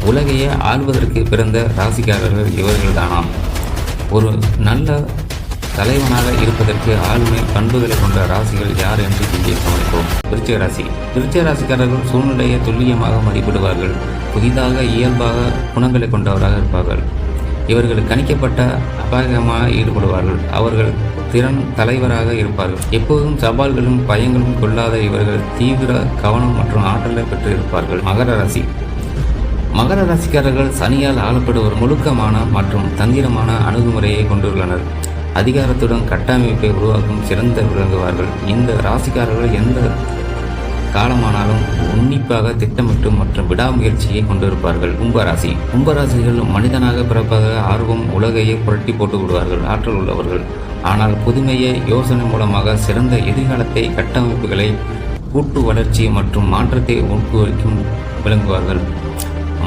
உலகையே ஆள்வதற்கு பிறந்த ராசிக்காரர்கள் இவர்கள்தானாம். ஒரு நல்ல தலைவனாக இருப்பதற்கு ஆளுமை பண்புகளை கொண்ட ராசிகள் யார் என்று இங்கே கவனிப்போம். விருச்சிக ராசி. விருச்சிக ராசிக்காரர்கள் சூழ்நிலையை துல்லியமாக மதிப்பிடுவார்கள். புதிதாக இயல்பாக குணங்களை கொண்டவராக இருப்பார்கள். இவர்கள் கணிக்கப்பட்ட அபாயமாக ஈடுபடுவார்கள். அவர்கள் திறன் தலைவராக இருப்பார்கள். எப்போதும் சவால்களும் பயங்களும் கொள்ளாத இவர்கள் தீவிர கவனம் மற்றும் ஆற்றலை பெற்று இருப்பார்கள். மகர ராசி. மகர ராசிக்காரர்கள் சனியால் ஆளப்படுவர் முழுக்கமான மற்றும் தந்திரமான அணுகுமுறையை கொண்டுள்ளனர். அதிகாரத்துடன் கட்டமைப்பை உருவாக்கும் சிறந்த விளங்குவார்கள். இந்த ராசிக்காரர்கள் எந்த காலமானாலும் உன்னிப்பாக திட்டமிட்டு மற்றும் விடாமுயற்சியை கொண்டிருப்பார்கள். கும்பராசி. கும்பராசிகள் மனிதனாக பிறப்பாக ஆர்வம் உலகையை புரட்டி போட்டு விடுவார்கள். ஆற்றல் உள்ளவர்கள். ஆனால் புதுமையை யோசனை மூலமாக சிறந்த எதிர்காலத்தை கட்டமைப்புகளை கூட்டு வளர்ச்சி மற்றும் மாற்றத்தை ஊக்குவிக்கும் விளங்குவார்கள்.